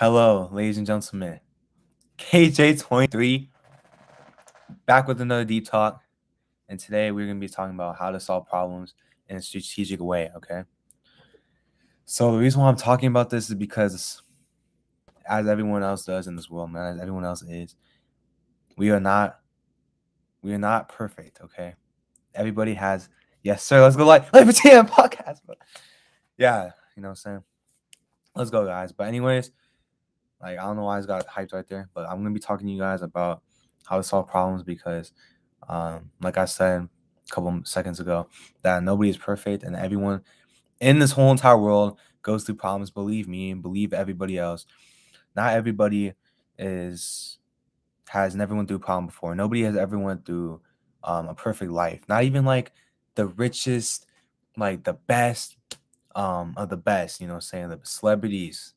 Hello, ladies and gentlemen. KJ23 back with another deep talk. And today we're going to be talking about how to solve problems in a strategic way, okay? So the reason why I'm talking about this is because as everyone else does in this world, man, as everyone else is, we are not perfect, okay? Everybody has yes, sir, let's go live podcast. But yeah, you know what I'm saying? Let's go, guys. But anyways, I don't know why I got hyped right there, but I'm gonna be talking to you guys about how to solve problems because, like I said a couple seconds ago, that nobody is perfect and everyone in this whole entire world goes through problems. Believe me and believe everybody else. Not everybody has never went through a problem before. Nobody has ever went through a perfect life. Not even like the richest, like the best of the best, you know, saying the celebrities,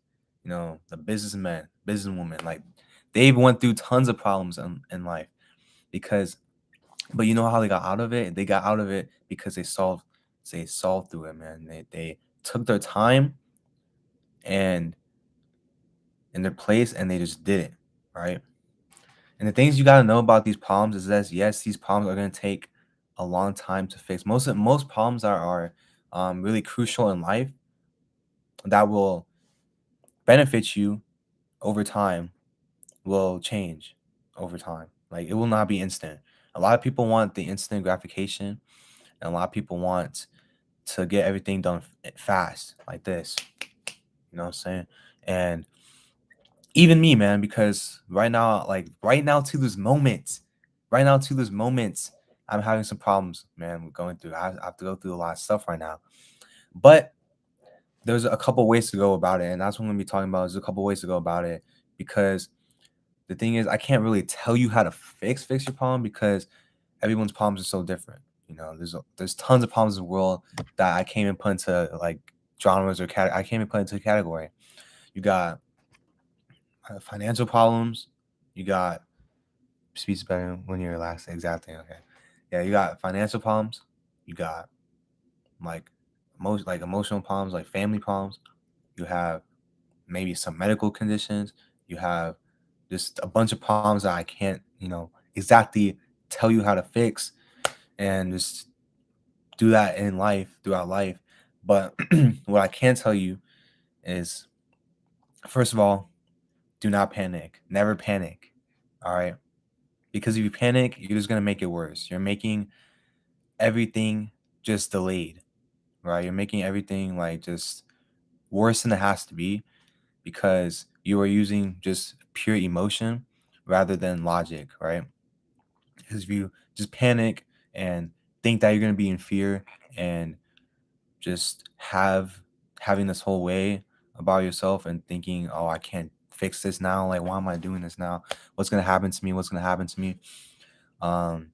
you know, the businessmen, businesswomen, like they've went through tons of problems in life because, but you know how they got out of it? They got out of it because they solved through it, man. They took their time and in their place and they just did it, right? And the things you got to know about these problems is that yes, these problems are going to take a long time to fix. Most problems that are really crucial in life that will benefit you over time will change over time. Like it will not be instant. A lot of people want the instant gratification, and a lot of people want to get everything done fast, like this. You know what I'm saying? And even me, man, because right now to this moment, I'm having some problems, man. Going through, I have to go through a lot of stuff right now, but there's a couple ways to go about it, and that's what I'm gonna be talking about. There's a couple ways to go about it because the thing is, I can't really tell you how to fix your problem because everyone's problems are so different. You know, there's tons of problems in the world that I can't even put into like genres or I can't even put into a category. You got financial problems. You got speech better when you're relaxed. Exactly. Okay. Yeah, you got financial problems. You got like emotional problems, like family problems. You have maybe some medical conditions. You have just a bunch of problems that I can't, exactly tell you how to fix and just do that in life, throughout life. But what I can tell you is, first of all, do not panic. Never panic. All right. Because if you panic, you're just going to make it worse. You're making everything just delayed, right? You're making everything like just worse than it has to be because you are using just pure emotion rather than logic, right? Because if you just panic and think that you're going to be in fear and just having this whole way about yourself and thinking, oh, I can't fix this now. Like, why am I doing this now? What's going to happen to me? What's going to happen to me? Um,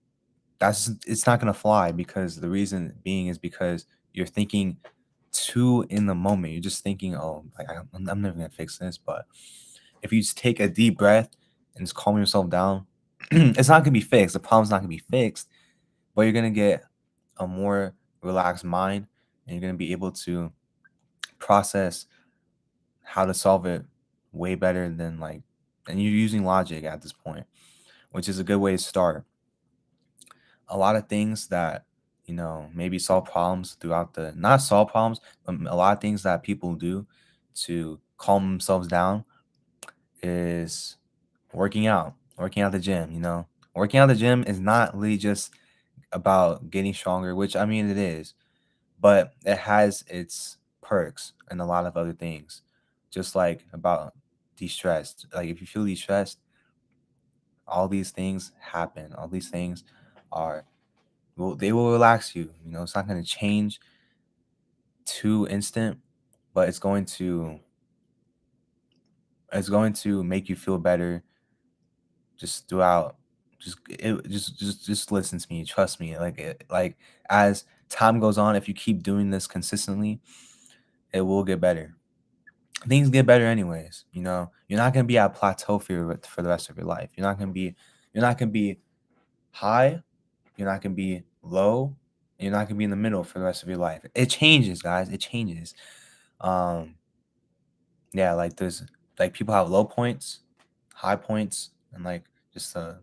it's not going to fly because the reason being is because you're thinking too in the moment. You're just thinking, oh, like I'm never going to fix this. But if you just take a deep breath and just calm yourself down, it's not going to be fixed. The problem's not going to be fixed, but you're going to get a more relaxed mind and you're going to be able to process how to solve it way better and you're using logic at this point, which is a good way to start. A lot of things that, maybe solve problems throughout the not solve problems, but a lot of things that people do to calm themselves down is working out the gym, working out the gym is not really just about getting stronger, which I mean it is, but it has its perks and a lot of other things. Just like about de-stressed. Like if you feel de-stressed, all these things happen. All these things are they will relax you. You know, it's not going to change too instant, but it's going to make you feel better just throughout. Just listen to me. Trust me. Like as time goes on, if you keep doing this consistently, it will get better. Things get better anyways. You're not gonna be at a plateau for the rest of your life. You're not gonna be high. You're not gonna be low. You're not gonna be in the middle for the rest of your life. It changes, guys. It changes. Um, yeah, like there's like people have low points, high points, and like just a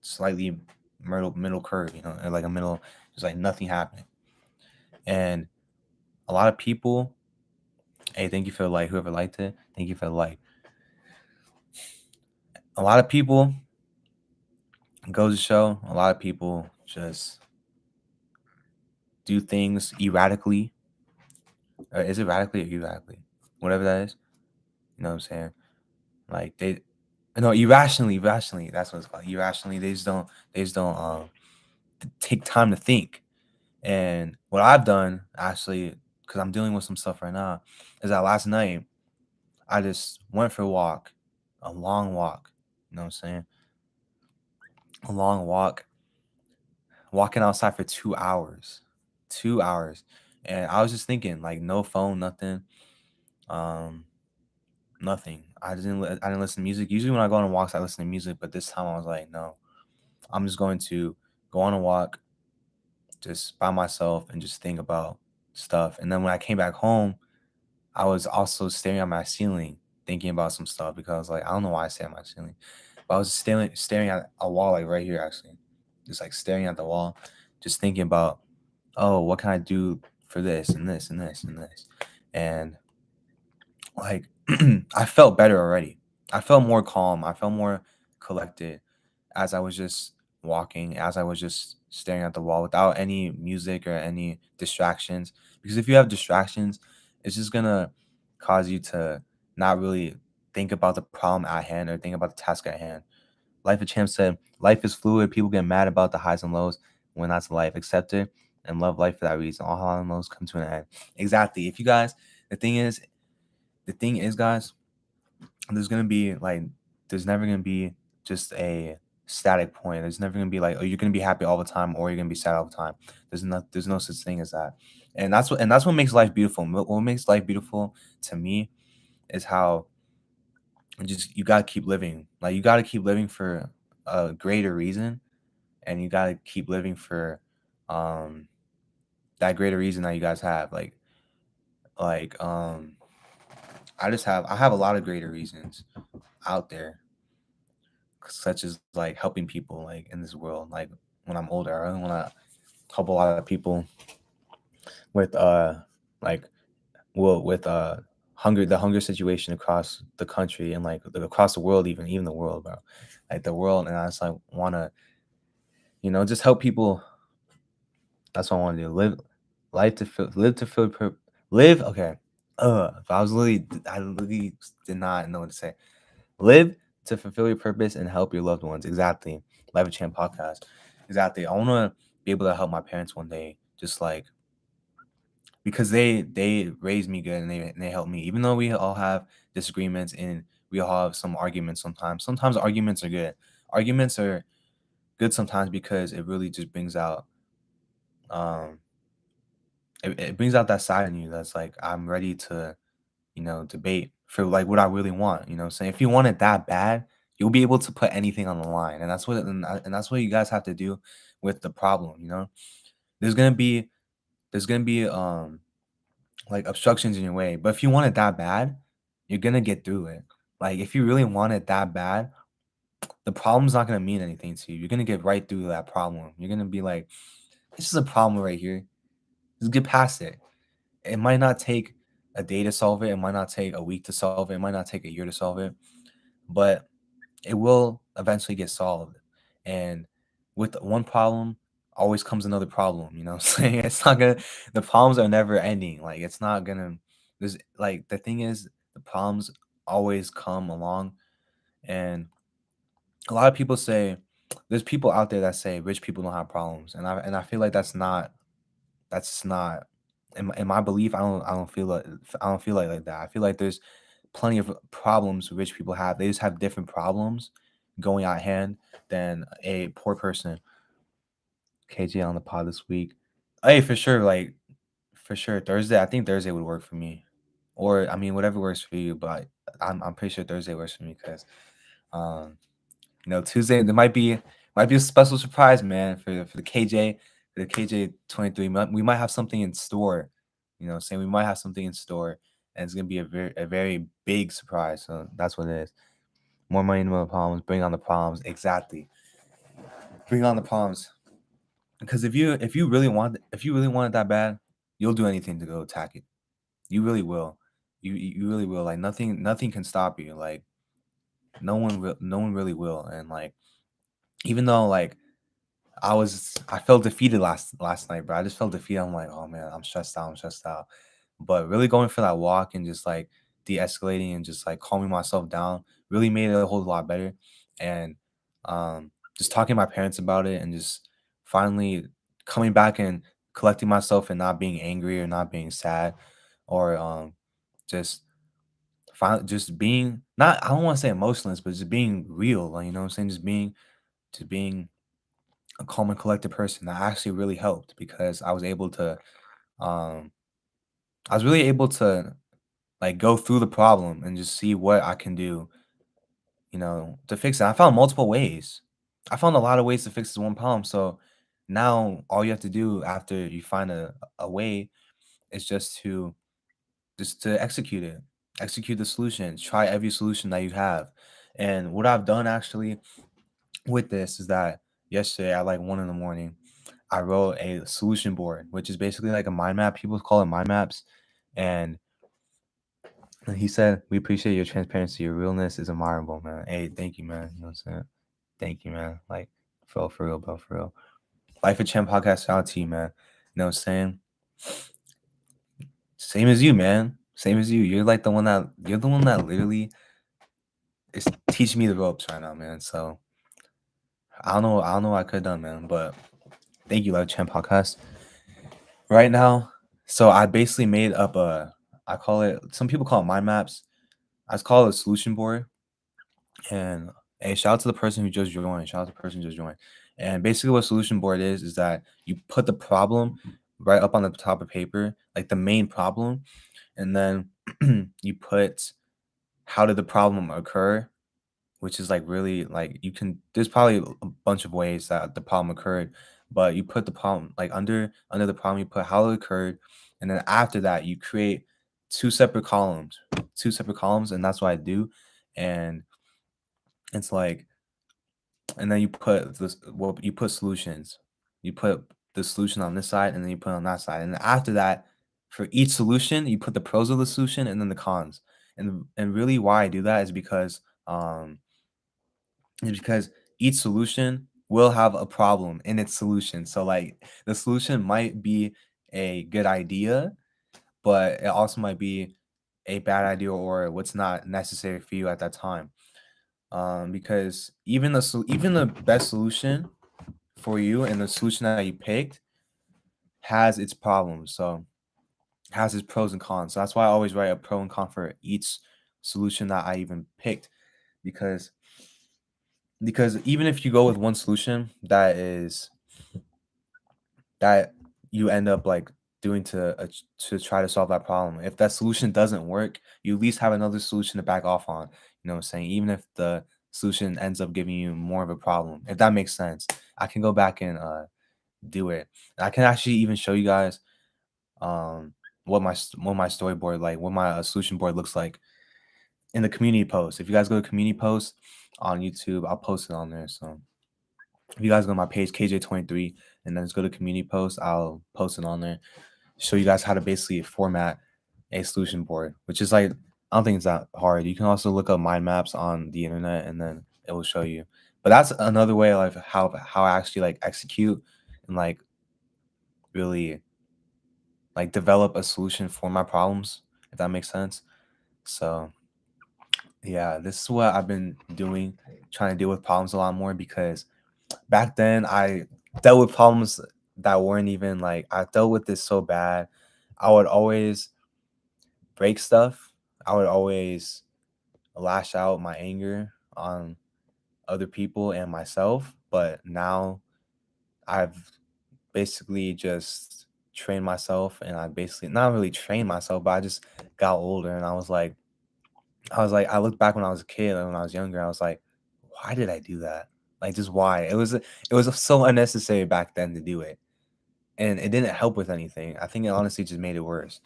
slightly middle curve, you know, and like a middle, just like nothing happening. And a lot of people, hey, thank you for the like, whoever liked it, thank you for the like. A lot of people, goes to show, a lot of people just do things erratically. Or is it radically or erratically? Whatever that is. You know what I'm saying? Like they no, irrationally, that's what it's called. Irrationally, they just don't take time to think. And what I've done actually, because I'm dealing with some stuff right now, is that last night I just went for a walk, a long walk. You know what I'm saying? A long walk, walking outside for 2 hours. 2 hours. And I was just thinking, like, no phone, nothing. Um, nothing. I didn't listen to music. Usually when I go on walks, I listen to music, but this time I was like, no. I'm just going to go on a walk just by myself and just think about stuff. And then when I came back home, I was also staring at my ceiling, thinking about some stuff because like I don't know why I stare at my ceiling, but I was staring at a wall like right here actually, just like staring at the wall, just thinking about, oh, what can I do for this and this and this and this, and like I felt better already. I felt more calm. I felt more collected as I was just walking, as I was just staring at the wall without any music or any distractions. Because if you have distractions, it's just gonna cause you to not really think about the problem at hand or think about the task at hand. Life of Champ said, life is fluid. People get mad about the highs and lows when that's life. Accept it and love life for that reason. All highs and lows come to an end. Exactly. If you guys, the thing is, guys, there's gonna be like there's never gonna be just a static point. There's never gonna be like, oh, you're gonna be happy all the time or you're gonna be sad all the time. There's no such thing as that. And that's what makes life beautiful. What makes life beautiful to me is how just you gotta keep living. Like you gotta keep living for a greater reason and you gotta keep living for um that greater reason that you guys have. Like I have a lot of greater reasons out there, such as like helping people like in this world. Like when I'm older, I really want to help a lot of people with like with hunger, the hunger situation across the country and like across the world, even the world, bro, like the world. And I just like want to, just help people. That's what I want to do. Live to feel live. Okay. If I literally did not know what to say. Live to fulfill your purpose and help your loved ones. Exactly. Life of Champ podcast. Exactly. I want to be able to help my parents one day, just like because they raised me good and they helped me. Even though we all have disagreements and we all have some arguments sometimes. Sometimes arguments are good. Arguments are good sometimes because it really just brings out um it brings out that side in you that's like I'm ready to debate for like what I really want. You know what I'm saying? If you want it that bad, you'll be able to put anything on the line. And that's what you guys have to do with the problem. There's gonna be like obstructions in your way. But if you want it that bad, you're gonna get through it. Like if you really want it that bad, the problem's not gonna mean anything to you. You're gonna get right through that problem. You're gonna be like, this is a problem right here. Just get past it. It might not take a day to solve it. It might not take a week to solve it. It might not take a year to solve it, but it will eventually get solved. And with one problem, always comes another problem. You know what I'm saying? It's not gonna, the problems are never ending. Like, it's not gonna, there's like, the thing is, the problems always come along. And a lot of people say, there's people out there that say rich people don't have problems. And I feel like that's not in my belief. I don't feel like that. I feel like there's plenty of problems rich people have. They just have different problems going at hand than a poor person. KJ on the pod this week. Hey, for sure, like for sure Thursday. I think Thursday would work for me, or I mean whatever works for you. But I'm pretty sure Thursday works for me because um Tuesday there might be a special surprise, man, for the KJ, for the KJ 23. We might have something in store. Saying we might have something in store, and it's gonna be a very big surprise. So that's what it is. More money, more problems. Bring on the problems. Exactly. Bring on the problems. Because if you really want it that bad, you'll do anything to go attack it. You really will. You really will. Like nothing can stop you. Like no one really will. And like even though like I felt defeated last night, bro. I just felt defeated. I'm like, oh man, I'm stressed out. I'm stressed out. But really going for that walk and just like de-escalating and just like calming myself down really made it a whole lot better. And just talking to my parents about it and just finally coming back and collecting myself and not being angry or not being sad or just finally just being not I don't want to say emotionless, but just being real. Like, you know what I'm saying? Just being a calm and collected person that actually really helped because um I was really able to like go through the problem and just see what I can do, to fix it. I found multiple ways. I found a lot of ways to fix this one problem. So now all you have to do after you find a way is just to execute it. Execute the solution. Try every solution that you have. And what I've done actually with this is that yesterday at like 1 in the morning, I wrote a solution board, which is basically like a mind map. People call it mind maps. And he said, "We appreciate your transparency. Your realness is admirable, man. Hey, thank you, man. You know what I'm saying? Thank you, man. Like, for real, bro, for real. Life of Champ podcast, shout out to you, man. You know what I'm saying? Same as you, man. Same as you. You're the one that literally is teaching me the ropes right now, man. So I don't know what I could have done, man. But thank you, Life of Champ podcast. Right now, so I basically made up I call it, some people call it mind maps. I just call it a solution board. And hey, shout out to the person who just joined. Shout out to the person who just joined. And basically, what solution board is that you put the problem right up on the top of paper, like the main problem, and then you put how did the problem occur, which is like really like you can. There's probably a bunch of ways that the problem occurred, but you put the problem like under the problem, you put how it occurred, and then after that, you create two separate columns, and that's what I do, and it's like and then you put you put solutions. You put the solution on this side, and then you put it on that side. And after that, for each solution, you put the pros of the solution and then the cons. And really, why I do that is because each solution will have a problem in its solution. So like the solution might be a good idea, but it also might be a bad idea or what's not necessary for you at that time. Because even the best solution for you and the solution that you picked has its problems. So has its pros and cons. So that's why I always write a pro and con for each solution that I even picked because even if you go with one solution that you end up like doing to try to solve that problem. If that solution doesn't work, you at least have another solution to back off on. You know what I'm saying? Even if the solution ends up giving you more of a problem, if that makes sense, I can go back and do it. And I can actually even show you guys what my storyboard like what my solution board looks like in the community post. If you guys go to community post on YouTube, I'll post it on there. So if you guys go to my page KJ23 and then just go to community post, I'll post it on there. Show you guys how to basically format a solution board, which is like I don't think it's that hard. You can also look up mind maps on the internet and then it will show you. But that's another way of how I actually like execute and like really like develop a solution for my problems, if that makes sense. So yeah, this is what I've been doing, trying to deal with problems a lot more because back then I dealt with problems that weren't even like I dealt with this so bad. I would always break stuff. I would always lash out my anger on other people and myself. But now I've basically just trained myself and I basically not really trained myself, but I just got older and I looked back when I was a kid and when I was younger, I was like, why did I do that? Like just why? It was so unnecessary back then to do it. And it didn't help with anything. I think it honestly just made it worse.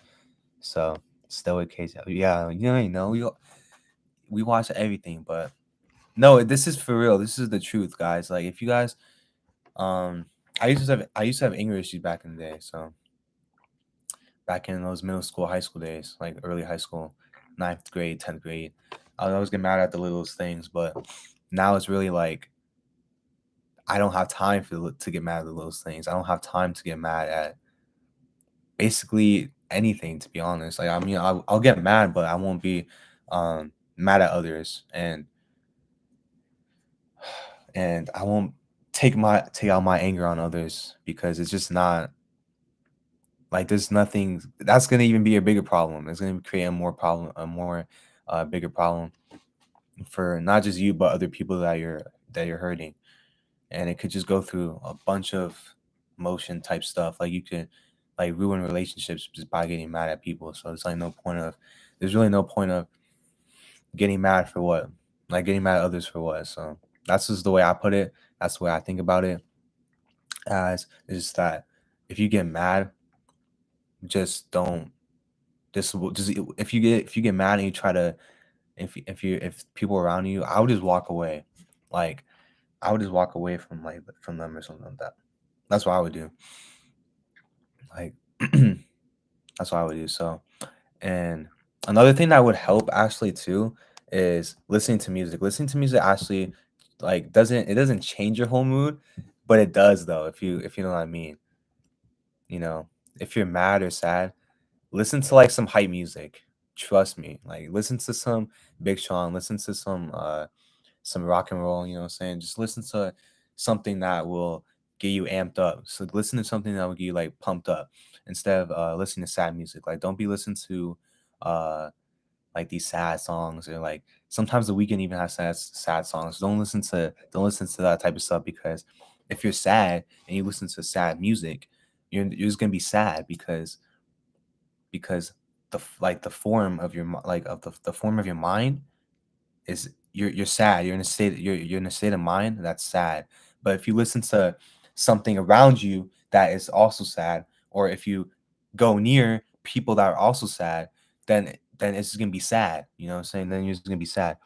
So Stoic case. Yeah, you know, we watch everything, but no, this is for real. This is the truth, guys. Like if you guys, um, I used to have anger issues back in the day. So back in those middle school, high school days, like early high school, ninth grade, 10th grade, I would always get mad at the littlest things. But now it's really like I don't have time to get mad at the littlest things. I don't have time to get mad at basically anything, to be honest. Like I mean, I'll get mad, but I won't be mad at others, and I won't take out my anger on others because it's just not like there's nothing that's gonna even be a bigger problem. It's gonna create a more bigger problem for not just you but other people that you're hurting, and it could just go through a bunch of motion type stuff. Like you could like ruin relationships just by getting mad at people. So it's like there's really no point of getting mad for what, like getting mad at others for what. So that's just the way I put it. That's the way I think about it. As is that if you get mad, just don't just if you get mad and you try to if people around you, I would just walk away. Like I would just walk away from from them or something like that. That's what I would do. Like that's what I would do. So and another thing that would help actually too is listening to music. Listening to music actually like doesn't change your whole mood, but it does though, if you know what I mean. You know, if you're mad or sad, listen to like some hype music. Trust me. Like listen to some Big Sean, listen to some rock and roll, you know what I'm saying? Just listen to something that will get you amped up. So listen to something that will get you like pumped up instead of listening to sad music. Like don't be listening to uh like these sad songs or like sometimes the weekend even has sad songs. Don't listen to that type of stuff because if you're sad and you listen to sad music, you're just gonna be sad because like the form of like of the form of your mind is you're sad. You're in a state of mind that's sad. But if you listen to something around you that is also sad, or if you go near people that are also sad, then it's just gonna be sad. You know what I'm saying? Then you're just gonna be sad.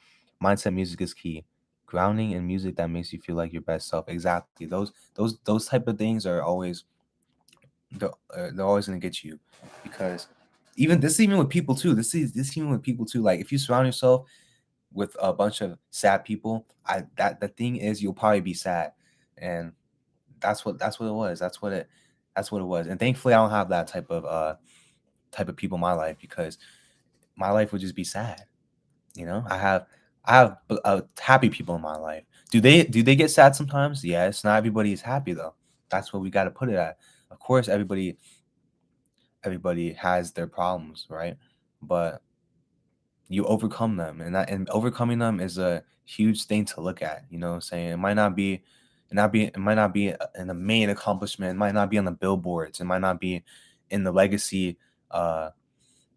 Mindset music is key. Grounding in music that makes you feel like your best self. Exactly. Those type of things are always they're always gonna get you because even with people too. This even with people too. Like if you surround yourself with a bunch of sad people, I that the thing is you'll probably be sad, and that's what it was. That's what it was. And thankfully, I don't have that type of people in my life because my life would just be sad. You know, I have happy people in my life. Do they get sad sometimes? Yes. Not everybody is happy though. That's what we got to put it at. Of course, everybody has their problems, right? But you overcome them and overcoming them is a huge thing to look at, you know what I'm saying? It might not be an main accomplishment. It might not be on the billboards. It might not be in the legacy uh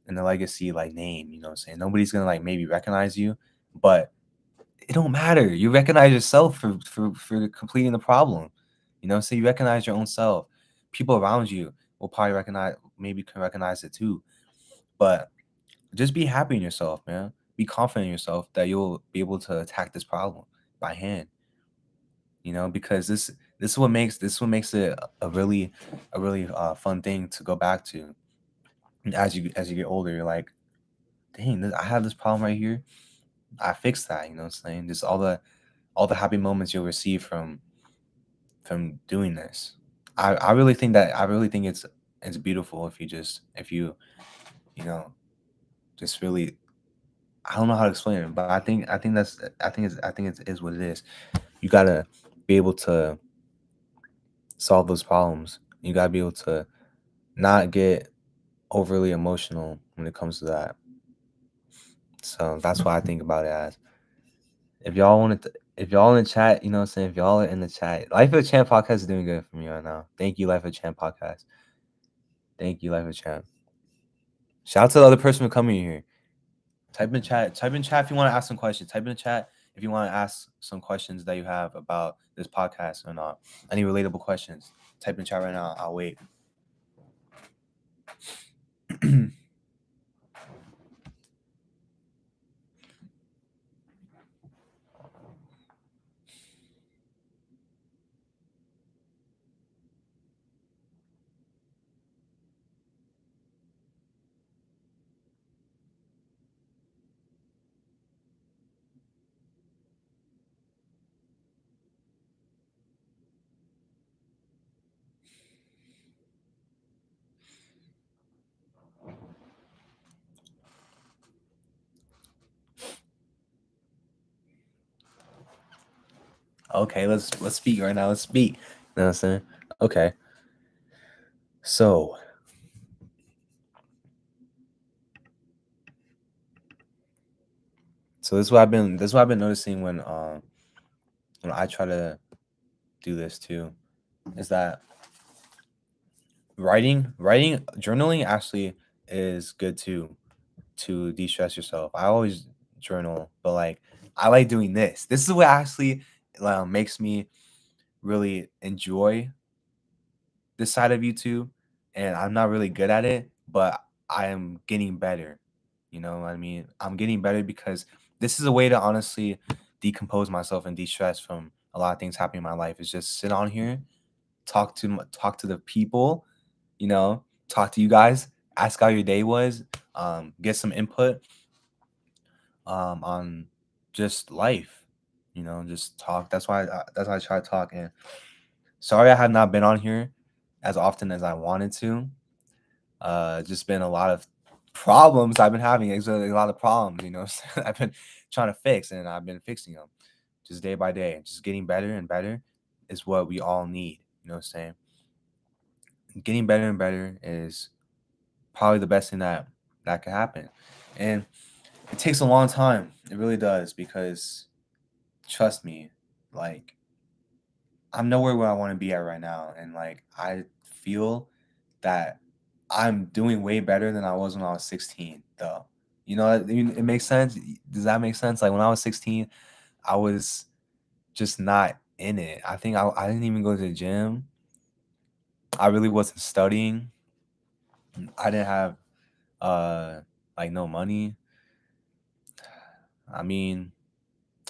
in the legacy like name, you know what I'm saying? Nobody's gonna like maybe recognize you, but it don't matter. You recognize yourself for completing the problem. You know, so you recognize your own self. People around you will probably maybe can recognize it too. But just be happy in yourself, man. Be confident in yourself that you'll be able to attack this problem by hand. You know, because this is what makes it a really fun thing to go back to. And as you get older. You're like, dang, I have this problem right here. I fixed that. You know what I'm saying? Just all the happy moments you'll receive from doing this. I really think it's beautiful if you you know just really I don't know how to explain it, but I think it's is what it is. You gotta be able to solve those problems. You gotta be able to not get overly emotional when it comes to that. So that's what I think about it as. If y'all wanted to, if y'all in the chat, you know what I'm saying? If y'all are in the chat, Life of a Champ podcast is doing good for me right now. Thank you, Life of a Champ podcast. Thank you, Life of a Champ. Shout out to the other person for coming here. Type in chat. Type in chat if you want to ask some questions. Type in the chat if you want to ask some questions that you have about this podcast or not. Any relatable questions. Type in chat right now. I'll wait. Okay, let's speak right now. Let's speak. You know what I'm saying? Okay. So this is what I've been noticing when I try to do this too, is that journaling actually is good too to de-stress yourself. I always journal, but like I like doing this. This is what actually makes me really enjoy this side of YouTube, and I'm not really good at it, but I am getting better. You know what I mean? I'm getting better because this is a way to honestly decompose myself and de-stress from a lot of things happening in my life. Is just sit on here, talk to the people, you know, talk to you guys, ask how your day was, get some input on just life, you know, just talk. That's why I try to talk. And sorry I have not been on here as often as I wanted to. Just been a lot of problems I've been having. It's a lot of problems, you know. I've been trying to fix, and I've been fixing them just day by day. Just getting better and better is what we all need. You know what I'm saying? Getting better and better is probably the best thing that could happen, and it takes a long time. It really does, because trust me, like I'm nowhere where I want to be at right now, and like I feel that I'm doing way better than I was when I was 16, though. You know, it makes sense. Does that make sense? Like when I was 16, I was just not in it. I think I didn't even go to the gym. I really wasn't studying. I didn't have uh like no money. I mean,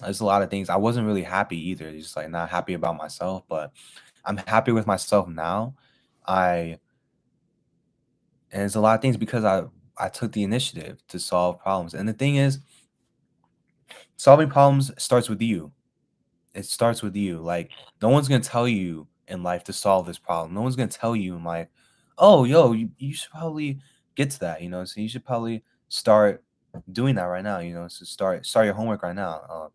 there's a lot of things. I wasn't really happy either. Just like not happy about myself, but I'm happy with myself now. I And it's a lot of things because I took the initiative to solve problems. And the thing is, solving problems starts with you. It starts with you. Like no one's gonna tell you in life to solve this problem. No one's gonna tell you in life, oh, yo, you should probably get to that. You know, so you should probably start doing that right now. You know, so start your homework right now.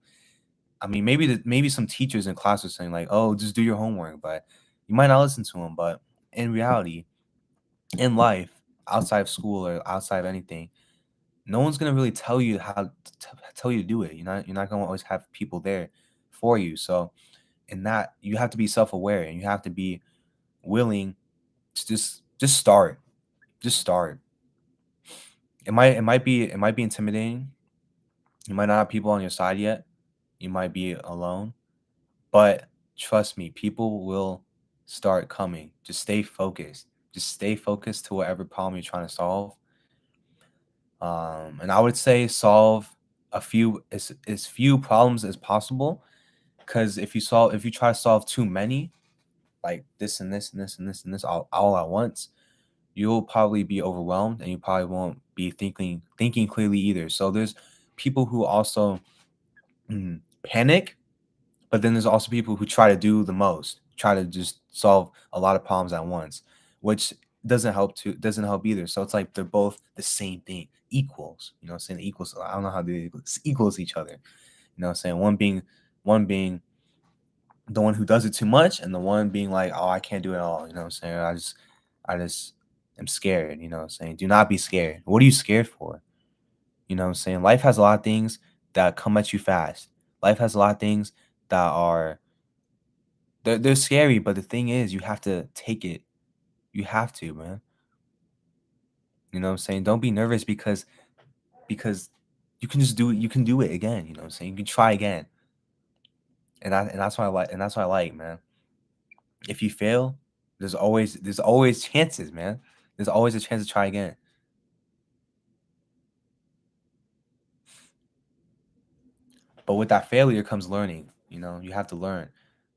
I mean, maybe some teachers in class are saying like, oh, just do your homework, but you might not listen to them. But in reality, in life, outside of school or outside of anything, no one's gonna really tell you how tell you to do it. You're not gonna always have people there for you. So in that, you have to be self-aware, and you have to be willing to just start. Just start. It might be intimidating. You might not have people on your side yet. You might be alone, but trust me, people will start coming. Just stay focused. Just stay focused to whatever problem you're trying to solve. And I would say solve as few problems as possible. Because if you try to solve too many, like this and this and this and this and this all at once, you'll probably be overwhelmed, and you probably won't be thinking clearly either. So there's people who also panic, but then there's also people who try to do the most, try to just solve a lot of problems at once, which doesn't help either. So it's like they're both the same thing, equals. You know, what I'm saying equals. I don't know how they equals each other. You know, what I'm saying one being the one who does it too much, and the one being like, oh, I can't do it all. You know what I'm saying? I just am scared. You know what I'm saying? Do not be scared. What are you scared for? You know what I'm saying? Life has a lot of things that come at you fast. Life has a lot of things that are they're scary, but the thing is, you have to take it. You have to, man. You know what I'm saying? Don't be nervous because you can just do it. You can do it again. You know what I'm saying? You can try again. And that's what I like, man. If you fail, there's always chances, man. There's always a chance to try again. But with that failure comes learning. You know, you have to learn.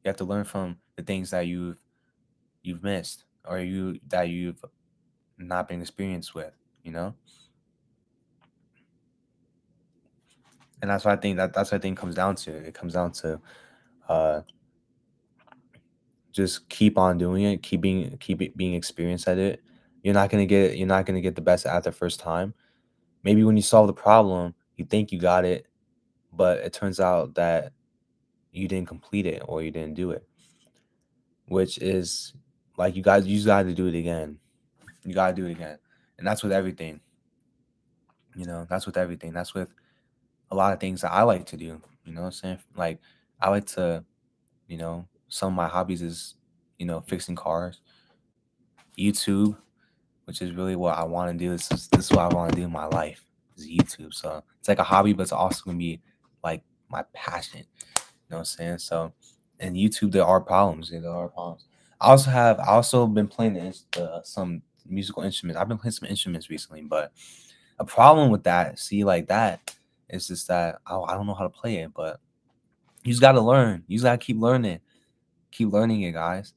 You have to learn from the things that you've missed, or you've not been experienced with, you know? And that's what I think comes down to. It comes down to uh just keep on doing it, keep it being experienced at it. You're not gonna get the best at the first time. Maybe when you solve the problem, you think you got it, but it turns out that you didn't complete it or you didn't do it, which is like you guys got to do it again. You got to do it again. And that's with everything. That's with everything. That's with a lot of things that I like to do. You know what I'm saying? Like, I like to, some of my hobbies is, fixing cars, YouTube, which is really what I want to do. This is what I want to do in my life is YouTube. So it's like a hobby, but it's also gonna be like my passion. You know what I'm saying? So in YouTube, there are problems. There are problems. I also been playing some musical instruments. I've been playing some instruments recently, but a problem with that, see, like that, is just that I don't know how to play it. But you just gotta learn. You just gotta keep learning it, guys.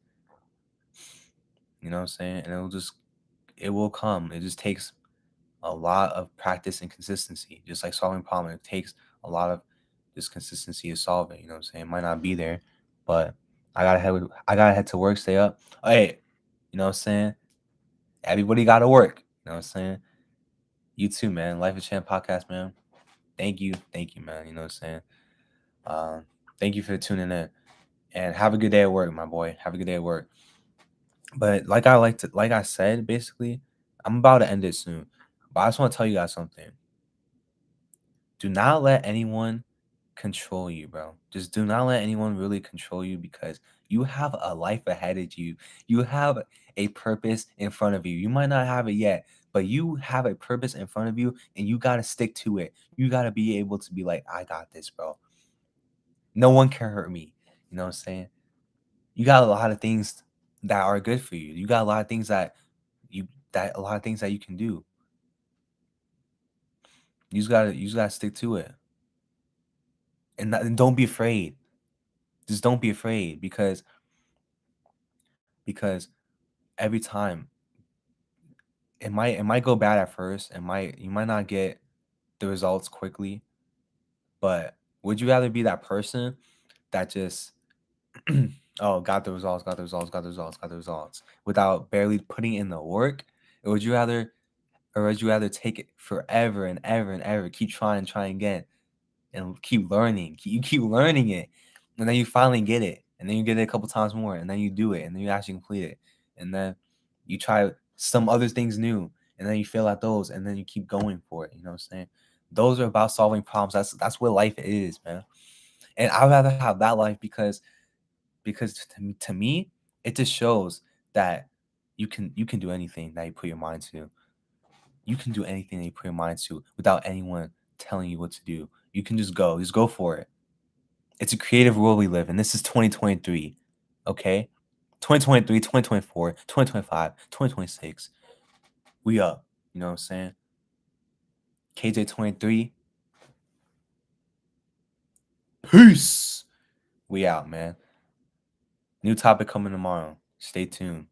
You know what I'm saying? And it will come. It just takes a lot of practice and consistency. Just like solving problem, it takes a lot of just consistency to solve it. You know what I'm saying? It might not be there, but I gotta head to work, stay up. Hey, you know what I'm saying? Everybody gotta work. You know what I'm saying? You too, man. Life is Champ podcast, man. Thank you, man. You know what I'm saying? Thank you for tuning in, and have a good day at work, my boy. Have a good day at work. But like I said, basically, I'm about to end it soon. But I just want to tell you guys something. Do not let anyone control you, bro. Just do not let anyone really control you because you have a life ahead of you. You have a purpose in front of you. You might not have it yet, but you have a purpose in front of you and you got to stick to it. You got to be able to be like, I got this, bro. No one can hurt me. You know what I'm saying? You got a lot of things that are good for you. You got a lot of things that you can do. You just gotta stick to it. And don't be afraid. Just don't be afraid because every time it might go bad at first. You might not get the results quickly, but would you rather be that person that just oh, got the results, got the results, got the results, got the results without barely putting in the work? Or would you rather take it forever and ever and ever, keep trying again, and keep learning. You keep learning it, and then you finally get it, and then you get it a couple times more, and then you do it, and then you actually complete it, and then you try some other things new, and then you fail at those, and then you keep going for it. You know what I'm saying? Those are about solving problems. That's what life is, man. And I'd rather have that life because to me, it just shows that you can do anything that you put your mind to. You can do anything that you put your mind to without anyone telling you what to do. You can just go for it. It's a creative world we live in. This is 2023, okay? 2023, 2024, 2025, 2026. We up. You know what I'm saying? KJ23. Peace. We out, man. New topic coming tomorrow. Stay tuned.